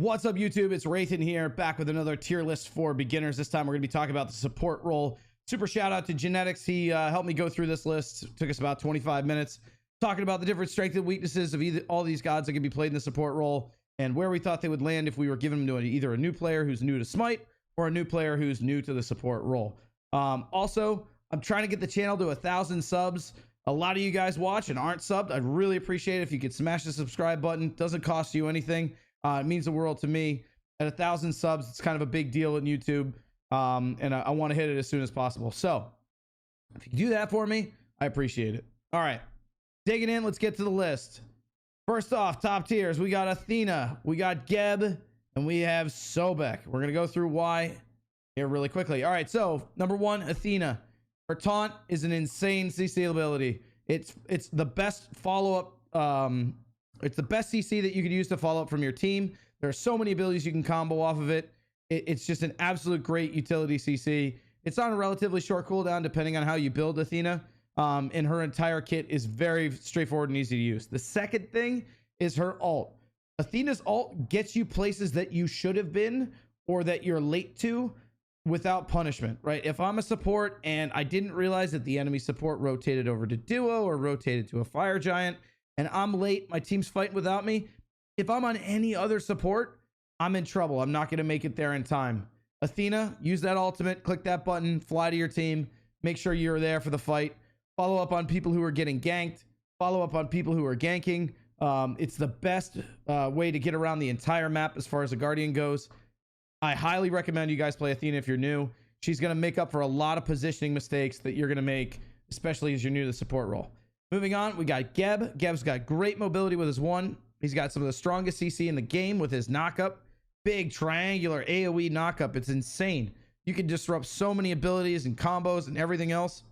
What's up, YouTube? It's Wraithyn here, back with another tier list for beginners. This time we're going to be talking about the support role. Super shout out to Genetics. He helped me go through this list. Took us about 25 minutes talking about the different strengths and weaknesses of all these gods that can be played in the support role and where we thought they would land if we were giving them to either a new player who's new to Smite or a new player who's new to the support role. Also, I'm trying to get the channel to 1,000 subs. A lot of you guys watch and aren't subbed. I'd really appreciate it if you could smash the subscribe button. Doesn't cost you anything. It means the world to me. At 1,000 subs, it's kind of a big deal at YouTube, and I want to hit it as soon as possible. So if you do that for me, I appreciate it. All right, digging in, let's get to the list. First off, top tiers, we got Athena, we got Geb, and we have Sobek. We're gonna go through why here really quickly. All right, so number one, Athena. Her taunt is an insane CC ability. It's the best follow-up. It's the best CC that you could use to follow up from your team. There are so many abilities you can combo off of it. It's just an absolute great utility CC. It's on a relatively short cooldown depending on how you build Athena. And her entire kit is very straightforward and easy to use. The second thing is her ult. Athena's ult gets you places that you should have been or that you're late to without punishment, right? If I'm a support and I didn't realize that the enemy support rotated over to duo or rotated to a fire giant, and I'm late, my team's fighting without me, if I'm on any other support, I'm in trouble. I'm not going to make it there in time. Athena, use that ultimate, click that button, fly to your team, make sure you're there for the fight, follow up on people who are getting ganked, follow up on people who are ganking. It's the best way to get around the entire map as far as a Guardian goes. I highly recommend you guys play Athena if you're new. She's going to make up for a lot of positioning mistakes that you're going to make, especially as you're new to the support role. Moving on, we got Geb. Geb's got great mobility with his one. He's got some of the strongest CC in the game with his knockup. Big triangular AoE knockup. It's insane. You can disrupt so many abilities and combos and everything else.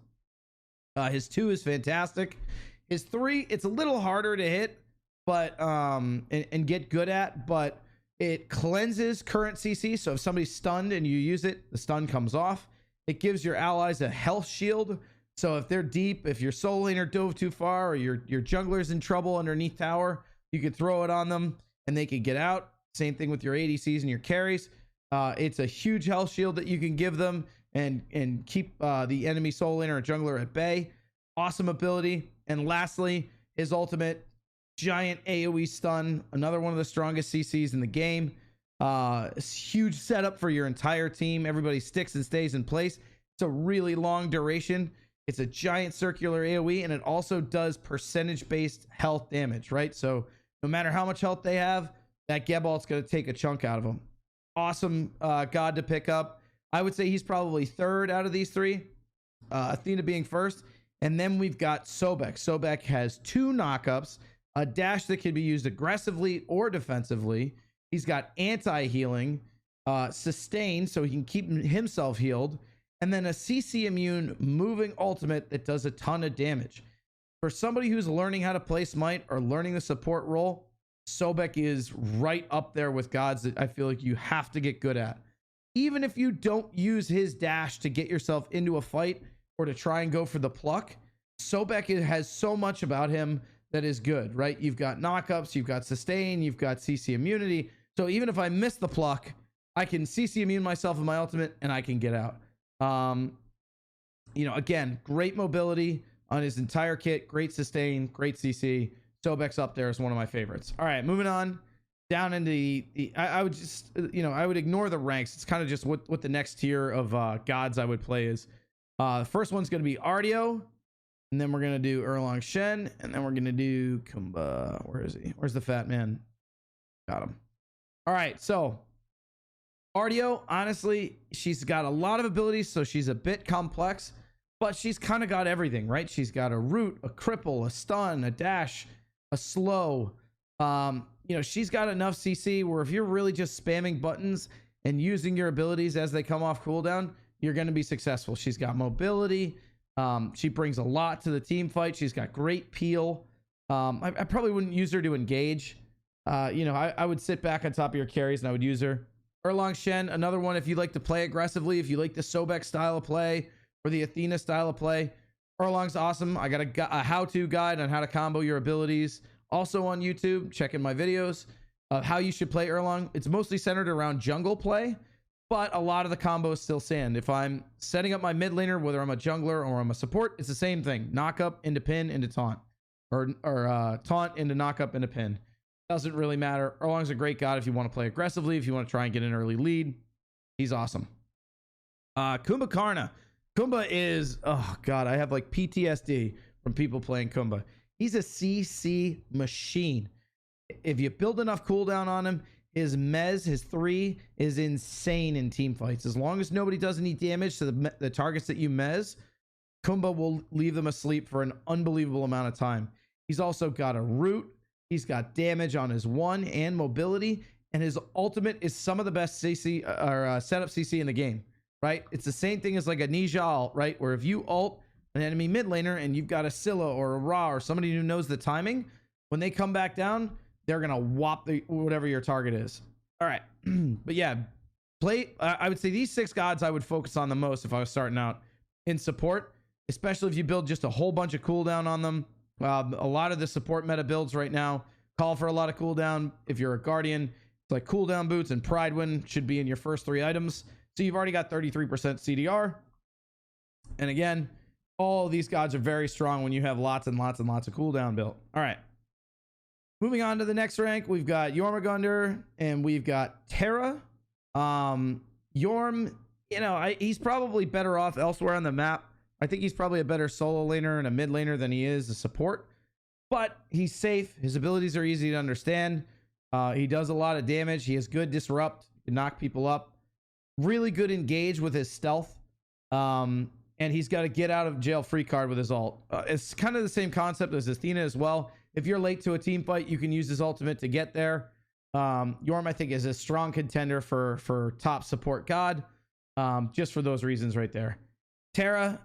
His 2 is fantastic. His 3, it's a little harder to hit, but and get good at, but it cleanses current CC. So if somebody's stunned and you use it, the stun comes off. It gives your allies a health shield. So if they're deep, if your soul laner dove too far or your jungler's in trouble underneath tower, you could throw it on them and they could get out. Same thing with your ADCs and your carries. It's a huge health shield that you can give them and keep the enemy soul laner or jungler at bay. Awesome ability. And lastly, his ultimate, giant AoE stun, another one of the strongest CCs in the game. Huge setup for your entire team. Everybody sticks and stays in place. It's a really long duration. It's a giant circular AoE, and it also does percentage-based health damage, right? So no matter how much health they have, that Geb ult's going to take a chunk out of them. Awesome god to pick up. I would say he's probably third out of these three. Athena being first. And then we've got Sobek. Sobek has 2 knockups, a dash that can be used aggressively or defensively. He's got anti-healing, sustain, so he can keep himself healed, and then a CC immune moving ultimate that does a ton of damage. For somebody who's learning how to play Smite or learning the support role, Sobek is right up there with gods that I feel like you have to get good at. Even if you don't use his dash to get yourself into a fight or to try and go for the pluck, Sobek has so much about him that is good, right? You've got knockups, you've got sustain, you've got CC immunity. So even if I miss the pluck, I can CC immune myself with my ultimate and I can get out. You know, again, great mobility on his entire kit, great sustain, great CC. Sobek's up there as one of my favorites. All right, moving on down into I would just, you know, I would ignore the ranks. It's kind of just what the next tier of gods I would play is. The first one's going to be Ardio, and then we're going to do Erlang Shen, and then we're going to do Kumba. Where is he? Where's the fat man? Got him. All right, so Ardio, honestly, she's got a lot of abilities, so she's a bit complex, but she's kind of got everything, right? She's got a root, a cripple, a stun, a dash, a slow. You know, she's got enough CC where if you're really just spamming buttons and using your abilities as they come off cooldown, you're going to be successful. She's got mobility. She brings a lot to the team fight. She's got great peel. I probably wouldn't use her to engage. You know, I would sit back on top of your carries and I would use her. Erlang Shen, another one if you like to play aggressively, if you like the Sobek style of play or the Athena style of play. Erlang's awesome. I got a how-to guide on how to combo your abilities also on YouTube. Check in my videos. how you should play Erlang. It's mostly centered around jungle play, but a lot of the combos still stand. If I'm setting up my mid laner, whether I'm a jungler or I'm a support, it's the same thing. Knock up into pin into taunt, or taunt into knock up into pin. Doesn't really matter. Erlang's a great god if you want to play aggressively, if you want to try and get an early lead. He's awesome. Kumba Karna. Kumba is, oh god, I have like PTSD from people playing Kumba. He's a CC machine. If you build enough cooldown on him, his mez, his 3 is insane in team fights. As long as nobody does any damage to the targets that you mez, Kumba will leave them asleep for an unbelievable amount of time. He's also got a root. He's got damage on his 1 and mobility, and his ultimate is some of the best CC or setup CC in the game, right? It's the same thing as like a Ninja ult, right? Where if you ult an enemy mid laner and you've got a Scylla or a Ra or somebody who knows the timing, when they come back down, they're gonna whop whatever your target is. All right, but yeah, I would say these 6 gods I would focus on the most if I was starting out in support, especially if you build just a whole bunch of cooldown on them. A lot of the support meta builds right now call for a lot of cooldown. If you're a guardian, it's like cooldown boots and pride win should be in your first 3 items. So you've already got 33% CDR. And again, all of these gods are very strong when you have lots and lots and lots of cooldown built. All right. Moving on to the next rank, we've got Jormungandr and we've got Terra. Yorm, you know, he's probably better off elsewhere on the map. I think he's probably a better solo laner and a mid laner than he is a support, but he's safe. His abilities are easy to understand. He does a lot of damage. He has good disrupt, can knock people up. Really good engage with his stealth. And he's got a get out of jail free card with his ult. It's kind of the same concept as Athena as well. If you're late to a team fight, you can use his ultimate to get there. Yorm, I think, is a strong contender for top support god. Just for those reasons right there. Terra,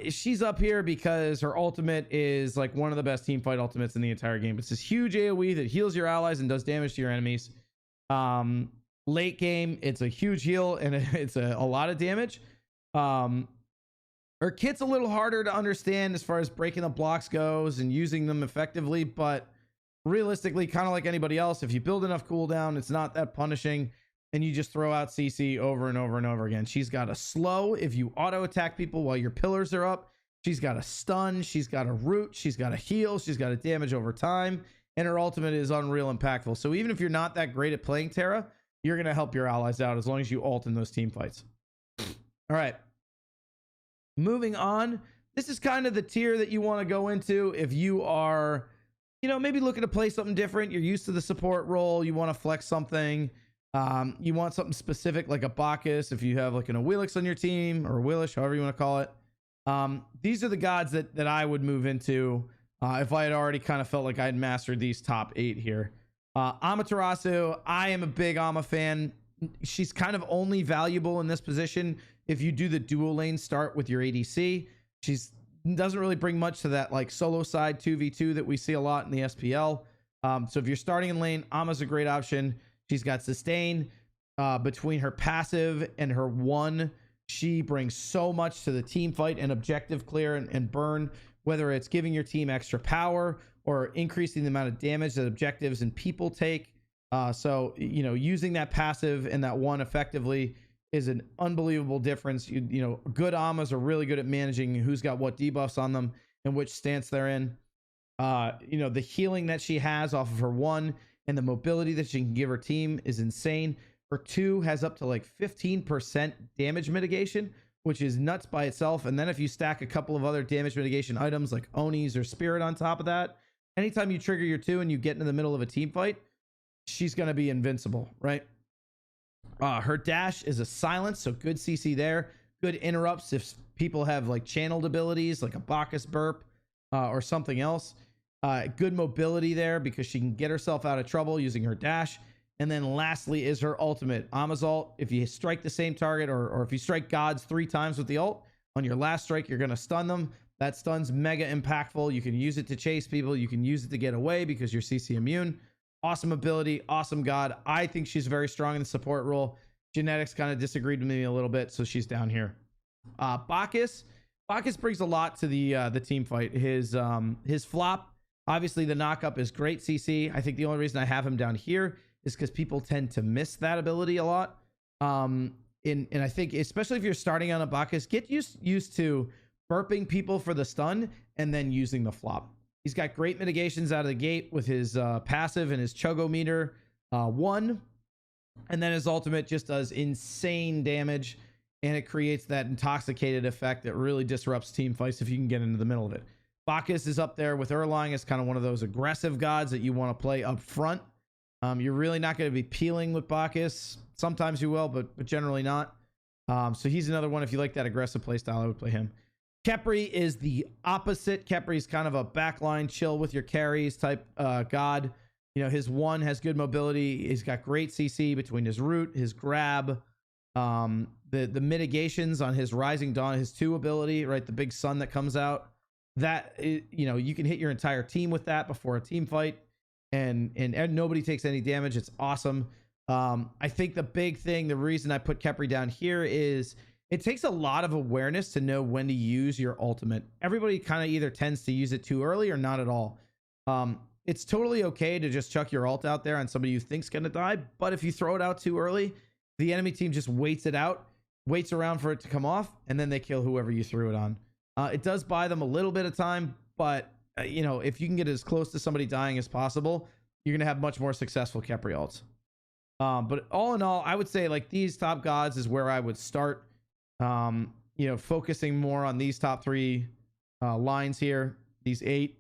she's up here because her ultimate is like one of the best team fight ultimates in the entire game. It's this huge AoE that heals your allies and does damage to your enemies. Late game, it's a huge heal and it's a lot of damage. Her kit's a little harder to understand as far as breaking the blocks goes and using them effectively, but realistically, kind of like anybody else, if you build enough cooldown, it's not that punishing, and you just throw out CC over and over and over again. She's got a slow if you auto attack people while your pillars are up. She's got a stun. She's got a root. She's got a heal. She's got a damage over time, and her ultimate is unreal impactful. So even if you're not that great at playing Terra, you're going to help your allies out as long as you ult in those team fights. All right. Moving on. This is kind of the tier that you want to go into if you are, you know, maybe looking to play something different. You're used to the support role. You want to flex something. You want something specific like a Bacchus if you have like an Awilix on your team, or Willish, however you want to call it. These are the gods that I would move into if I had already kind of felt like I'd mastered these top 8 here. Amaterasu, I am a big Ama fan. She's kind of only valuable in this position if you do the dual lane start with your ADC. She's doesn't really bring much to that like solo side 2v2 that we see a lot in the SPL. So if you're starting in lane, Ama's a great option. She's got sustain. Between her passive and her 1, she brings so much to the team fight and objective clear and burn, whether it's giving your team extra power or increasing the amount of damage that objectives and people take. So, you know, using that passive and that 1 effectively is an unbelievable difference. You know, good Amas are really good at managing who's got what debuffs on them and which stance they're in. You know, the healing that she has off of her 1 and the mobility that she can give her team is insane. Her 2 has up to like 15% damage mitigation, which is nuts by itself. And then if you stack a couple of other damage mitigation items like Onis or Spirit on top of that, anytime you trigger your 2 and you get into the middle of a team fight, she's going to be invincible, right? Her dash is a silence, so good CC there. Good interrupts if people have like channeled abilities like a Bacchus burp or something else. Good mobility there because she can get herself out of trouble using her dash. And then lastly is her ultimate, Ama's ult. If you strike the same target or if you strike gods 3 times with the ult, on your last strike, you're going to stun them. That stun's mega impactful. You can use it to chase people. You can use it to get away because you're CC immune. Awesome ability, awesome god. I think she's very strong in the support role. Genetics kind of disagreed with me a little bit, so she's down here. Bacchus brings a lot to the team fight. His flop Obviously, the knockup is great CC. I think the only reason I have him down here is because people tend to miss that ability a lot. And I think, especially if you're starting on a Bacchus, get used to burping people for the stun and then using the flop. He's got great mitigations out of the gate with his passive and his Chogo meter 1. And then his ultimate just does insane damage, and it creates that intoxicated effect that really disrupts team fights if you can get into the middle of it. Bacchus is up there with Erlang as kind of one of those aggressive gods that you want to play up front. You're really not going to be peeling with Bacchus. Sometimes you will, but generally not. So he's another one. If you like that aggressive playstyle, I would play him. Khepri is the opposite. Khepri's kind of a backline, chill with your carries type god. You know, his 1 has good mobility. He's got great CC between his root, his grab, the mitigations on his Rising Dawn, his 2 ability, right? The big sun that comes out. That, you know, you can hit your entire team with that before a team fight, and nobody takes any damage. It's awesome. I think the big thing, the reason I put Khepri down here is it takes a lot of awareness to know when to use your ultimate. Everybody kind of either tends to use it too early or not at all. It's totally okay to just chuck your ult out there on somebody you think's going to die. But if you throw it out too early, the enemy team just waits it out, waits around for it to come off, and then they kill whoever you threw it on. It does buy them a little bit of time, but you know, if you can get as close to somebody dying as possible, you're going to have much more successful Khepri ults. But all in all, I would say like these top gods is where I would start, you know, focusing more on these top 3 lines here, these 8.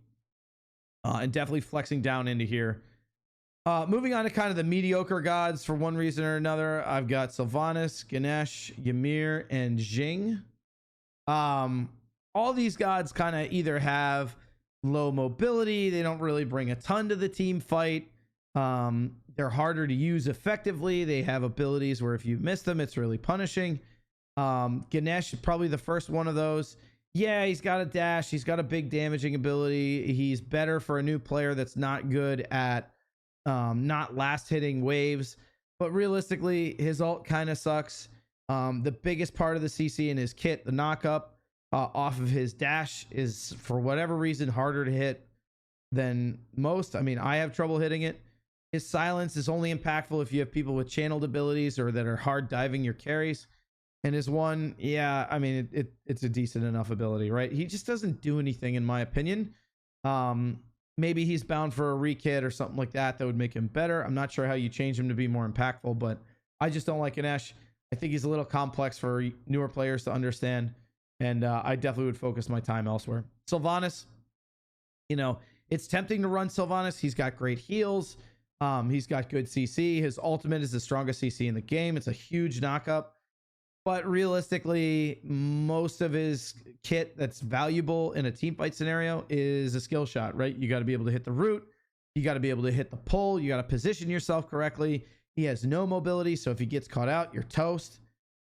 And definitely flexing down into here. Moving on to kind of the mediocre gods for one reason or another. I've got Sylvanas, Ganesh, Ymir, and Jing. All these gods kind of either have low mobility. They don't really bring a ton to the team fight. They're harder to use effectively. They have abilities where if you miss them, it's really punishing. Ganesh is probably the first one of those. Yeah, he's got a dash. He's got a big damaging ability. He's better for a new player that's not good at not last hitting waves. But realistically, his ult kind of sucks. The biggest part of the CC in his kit, the knockup off of his dash, is for whatever reason harder to hit than most. I mean, I have trouble hitting it. His silence is only impactful if you have people with channeled abilities or that are hard diving your carries. And his 1, yeah, I mean, it's a decent enough ability, right? He just doesn't do anything, in my opinion. Maybe he's bound for a rekit or something like that would make him better. I'm not sure how you change him to be more impactful, but I just don't like Ganesh. I think he's a little complex for newer players to understand, and I definitely would focus my time elsewhere. Sylvanas, you know, it's tempting to run Sylvanas. He's got great heals. He's got good CC. His ultimate is the strongest CC in the game. It's a huge knockup. But realistically, most of his kit that's valuable in a team fight scenario is a skill shot, right? You got to be able to hit the root. You got to be able to hit the pull. You got to position yourself correctly. He has no mobility, so if he gets caught out, you're toast.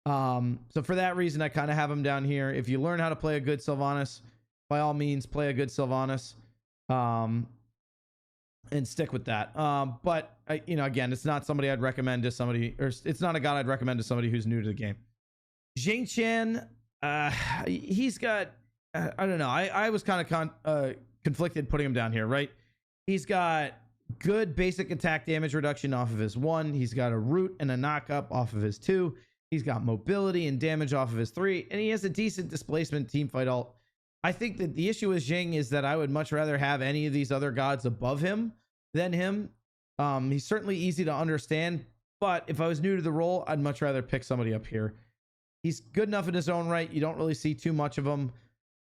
So for that reason, I kind of have him down here. If you learn how to play a good Sylvanas, by all means, play a good Sylvanas. And stick with that. But, you know, again, it's not somebody I'd recommend to somebody, or it's not a god I'd recommend to somebody who's new to the game. Jing Chen, he's got, I don't know. I was kind of conflicted putting him down here, right? He's got good basic attack damage reduction off of his 1. He's got a root and a knockup off of his 2. He's got mobility and damage off of his 3. And he has a decent displacement team fight ult. I think that the issue with Jing is that I would much rather have any of these other gods above him than him. He's certainly easy to understand, but if I was new to the role, I'd much rather pick somebody up here. He's good enough in his own right. You don't really see too much of him.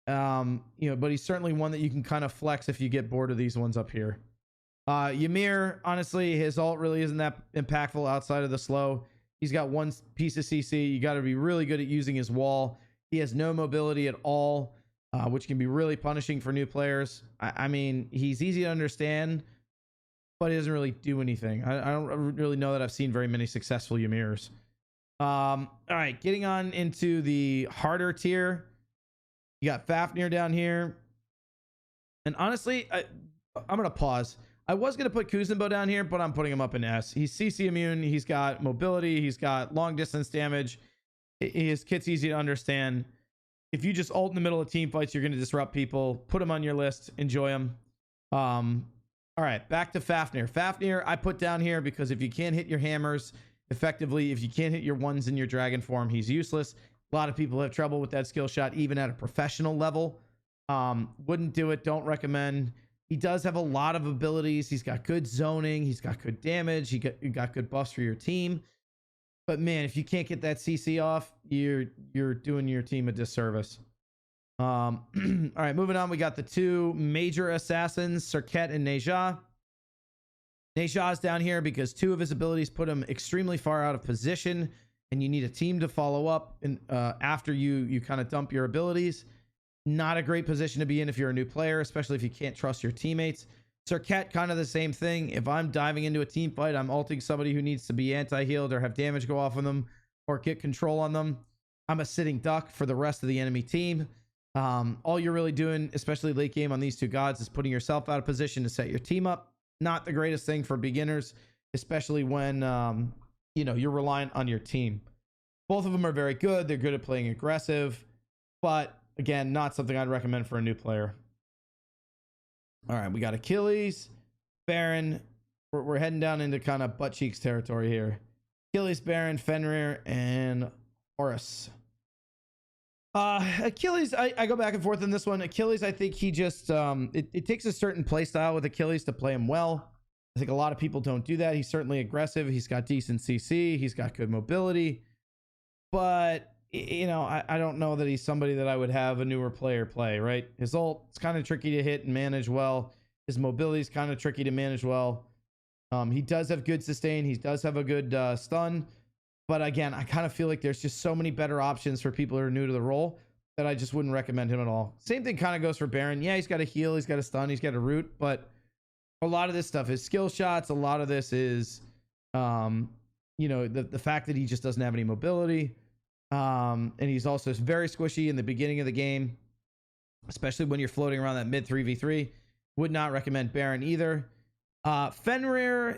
You know, but he's certainly one that you can kind of flex if you get bored of these ones up here. Ymir, honestly, his ult really isn't that impactful outside of the slow. He's got 1 piece of CC. You got to be really good at using his wall. He has no mobility at all, which can be really punishing for new players. I mean, he's easy to understand, but he doesn't really do anything. I don't really know that I've seen very many successful Ymirs. All right, getting on into the harder tier. You got Fafnir down here. And honestly, I'm going to pause. I was going to put Kuzenbo down here, but I'm putting him up in S. He's CC immune. He's got mobility. He's got long distance damage. His kit's easy to understand. If you just ult in the middle of team fights, you're going to disrupt people. Put him on your list. Enjoy him. All right, back to Fafnir. Fafnir, I put down here because if you can't hit your hammers effectively, if you can't hit your ones in your dragon form, he's useless. A lot of people have trouble with that skill shot, even at a professional level. Wouldn't do it. Don't recommend. He does have a lot of abilities. He's got good zoning. He's got good damage. He got good buffs for your team. But man, if you can't get that CC off, you're doing your team a disservice. All right, moving on. We got the two major assassins, Serket and Neja. Neja's down here because two of his abilities put him extremely far out of position, and you need a team to follow up and after you kind of dump your abilities. Not a great position to be in if you're a new player, especially if you can't trust your teammates. Serket, kind of the same thing. If I'm diving into a team fight, I'm ulting somebody who needs to be anti-healed or have damage go off on them or get control on them. I'm a sitting duck for the rest of the enemy team. All you're really doing, especially late game on these two gods, is putting yourself out of position to set your team up. Not the greatest thing for beginners, especially when you're reliant on your team. Both of them are very good. They're good at playing aggressive, but again, not something I'd recommend for a new player. All right, we got Achilles, Baron. We're heading down into kind of butt cheeks territory here. Achilles, Baron, Fenrir, and Horus. Achilles, I go back and forth on this one. Achilles, I think he just it takes a certain play style with Achilles to play him well. I think a lot of people don't do that. He's certainly aggressive. He's got decent CC. He's got good mobility. But I don't know that he's somebody that I would have a newer player play, right? His ult, it's kind of tricky to hit and manage well. His mobility is kind of tricky to manage well. He does have good sustain. He does have a good stun. But again, I kind of feel like there's just so many better options for people who are new to the role that I just wouldn't recommend him at all. Same thing kind of goes for Baron. Yeah, he's got a heal. He's got a stun. He's got a root. But a lot of this stuff is skill shots. A lot of this is, the fact that he just doesn't have any mobility. And he's also very squishy in the beginning of the game, especially when you're floating around that mid 3v3. Would not recommend Baron either. Fenrir,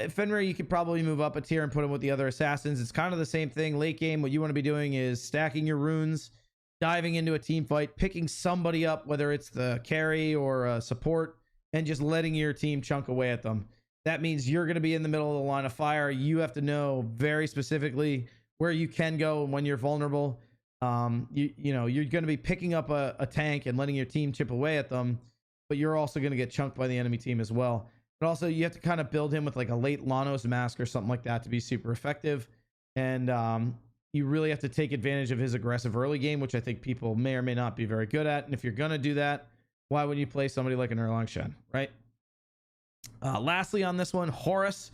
Fenrir, you could probably move up a tier and put him with the other assassins. It's kind of the same thing. Late game, what you want to be doing is stacking your runes, diving into a team fight, picking somebody up, whether it's the carry or support, and just letting your team chunk away at them. That means you're going to be in the middle of the line of fire. You have to know very specifically where you can go and when you're vulnerable. You're going to be picking up a tank and letting your team chip away at them, but you're also going to get chunked by the enemy team as well. But also you have to kind of build him with like a late Lanos mask or something like that to be super effective. And you really have to take advantage of his aggressive early game, which I think people may or may not be very good at. And if you're going to do that, why would you play somebody like an Erlang Shen, right? Lastly on this one, Horus.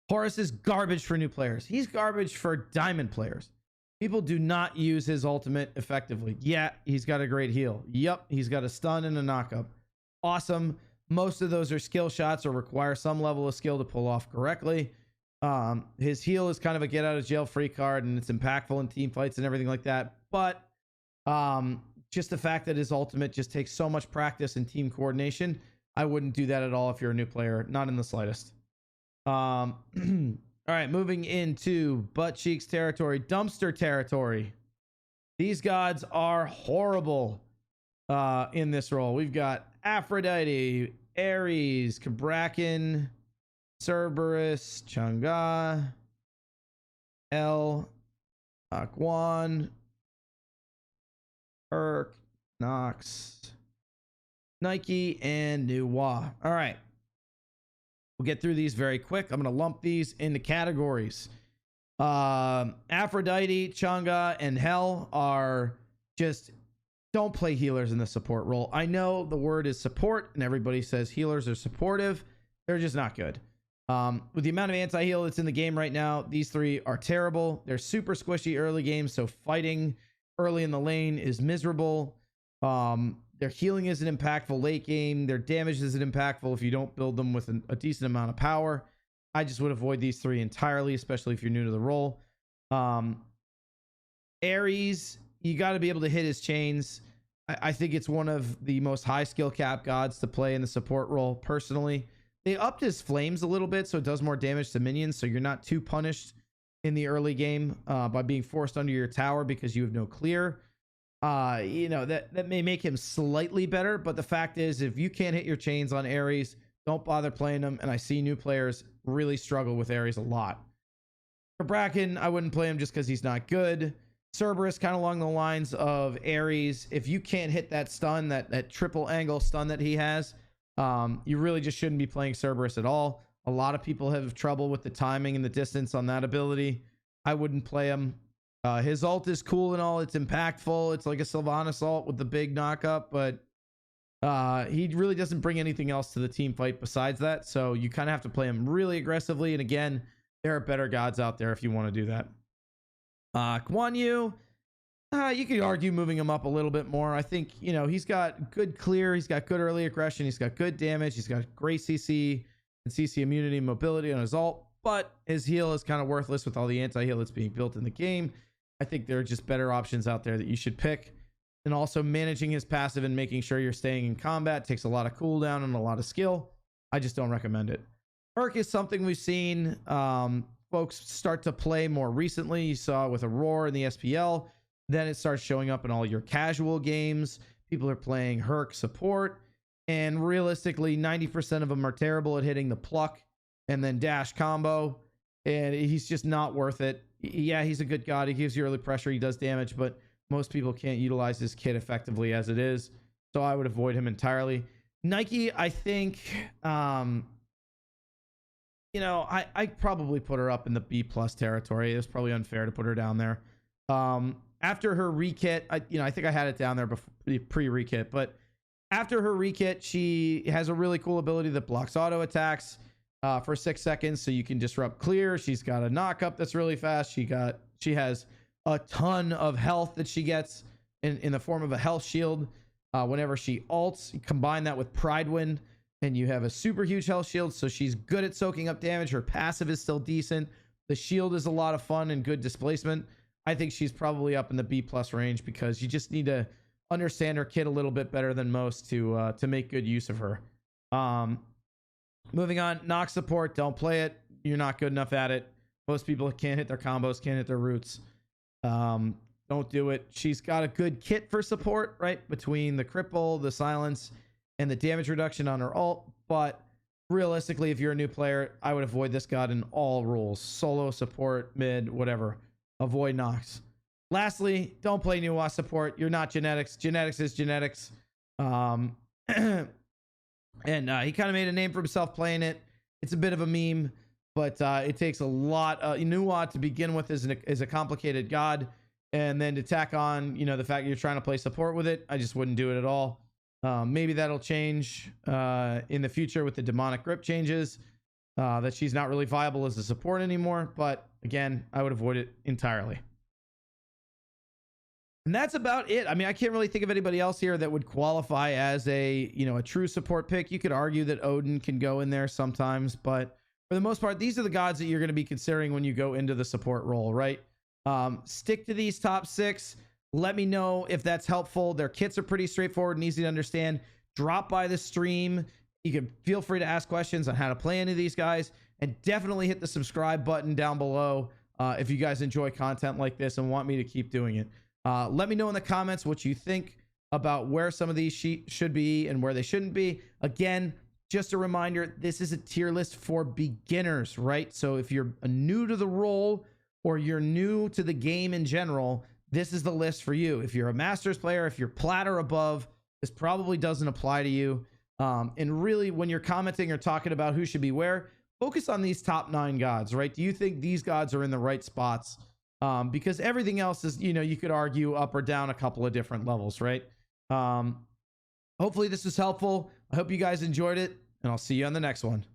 Horus is garbage for new players. He's garbage for diamond players. People do not use his ultimate effectively. Yeah, he's got a great heal. Yep, he's got a stun and a knockup. Awesome. Most of those are skill shots or require some level of skill to pull off correctly. His heal is kind of a get out of jail free card, and it's impactful in team fights and everything like that. But just the fact that his ultimate just takes so much practice and team coordination, I wouldn't do that at all if you're a new player. Not in the slightest. All right, moving into butt cheeks territory, dumpster territory. These gods are horrible in this role. We've got Aphrodite, Ares, Kabrakan, Cerberus, Chang'e, El, Akwan, Urk, Nox, Nike, and Nuwa. All right. We'll get through these very quick. I'm going to lump these into categories. Aphrodite, Chang'e, and Hel are just don't play healers in the support role. I know the word is support and everybody says healers are supportive. They're just not good. With the amount of anti-heal that's in the game right now, these three are terrible. They're super squishy early game, so fighting early in the lane is miserable. Their healing isn't impactful late game. Their damage isn't impactful if you don't build them with a decent amount of power. I just would avoid these three entirely, especially if you're new to the role. Ares, you got to be able to hit his chains. I think it's one of the most high skill cap gods to play in the support role personally. They upped his flames a little bit so it does more damage to minions, so you're not too punished in the early game by being forced under your tower because you have no clear. You know, that may make him slightly better, but the fact is, if you can't hit your chains on Ares, don't bother playing them. And I see new players really struggle with Ares a lot. For Bracken, I wouldn't play him just because he's not good. Cerberus, kind of along the lines of Ares. If you can't hit that stun, that triple angle stun that he has, you really just shouldn't be playing Cerberus at all. A lot of people have trouble with the timing and the distance on that ability. I wouldn't play him. His ult is cool and all. It's impactful. It's like a Sylvanas ult with the big knockup, but he really doesn't bring anything else to the team fight besides that. So you kind of have to play him really aggressively. And again, there are better gods out there if you want to do that. Guan Yu, you could argue moving him up a little bit more. I think, you know, he's got good clear. He's got good early aggression. He's got good damage. He's got great CC and CC immunity and mobility on his ult. But his heal is kind of worthless with all the anti-heal that's being built in the game. I think there are just better options out there that you should pick. And also managing his passive and making sure you're staying in combat takes a lot of cooldown and a lot of skill. I just don't recommend it. Herc is something we've seen folks start to play more recently. You saw it with Aurora in the SPL. Then it starts showing up in all your casual games. People are playing Herc support. And realistically, 90% of them are terrible at hitting the pluck and then dash combo. And he's just not worth it. Yeah, he's a good god. He gives you early pressure. He does damage, but most people can't utilize his kit effectively as it is. So I would avoid him entirely. Nike, I think, you know, I probably put her up in the B+ territory. It was probably unfair to put her down there. After her rekit, I think I had it down there before pre-rekit, but after her rekit, she has a really cool ability that blocks auto attacks for 6 seconds, so you can disrupt clear. She's got a knockup that's really fast. She has a ton of health that she gets in the form of a health shield whenever she ults. You combine that with Pride Wind, and you have a super huge health shield, so she's good at soaking up damage. Her passive is still decent. The shield is a lot of fun and good displacement. I think she's probably up in the B+ range because you just need to understand her kit a little bit better than most to make good use of her. Moving on, Nox support, don't play it. You're not good enough at it. Most people can't hit their combos, can't hit their roots. Don't do it. She's got a good kit for support, right? Between the cripple, the silence, and the damage reduction on her ult. But realistically, if you're a new player, I would avoid this god in all roles. Solo, support, mid, whatever. Avoid Nox. Lastly, don't play Nuwa support. You're not genetics. Genetics is genetics. And he kind of made a name for himself playing it. It's a bit of a meme, but it takes a lot. Nuwa to begin with is a complicated god, and then to tack on, you know, the fact you're trying to play support with it, I just wouldn't do it at all. Maybe that'll change in the future with the demonic grip changes. That she's not really viable as a support anymore, but again, I would avoid it entirely. And that's about it. I mean, I can't really think of anybody else here that would qualify as a true support pick. You could argue that Odin can go in there sometimes, but for the most part, these are the gods that you're going to be considering when you go into the support role, right? Stick to these top 6. Let me know if that's helpful. Their kits are pretty straightforward and easy to understand. Drop by the stream. You can feel free to ask questions on how to play any of these guys, and definitely hit the subscribe button down below if you guys enjoy content like this and want me to keep doing it. Let me know in the comments what you think about where some of these should be and where they shouldn't be. Again, just a reminder, this is a tier list for beginners, right? So if you're new to the role or you're new to the game in general, this is the list for you. If you're a Masters player, if you're plat or above, this probably doesn't apply to you. And really, when you're commenting or talking about who should be where, focus on these top 9 gods, right? Do you think these gods are in the right spots? Because everything else is, you could argue up or down a couple of different levels, right? Hopefully this was helpful. I hope you guys enjoyed it, and I'll see you on the next one.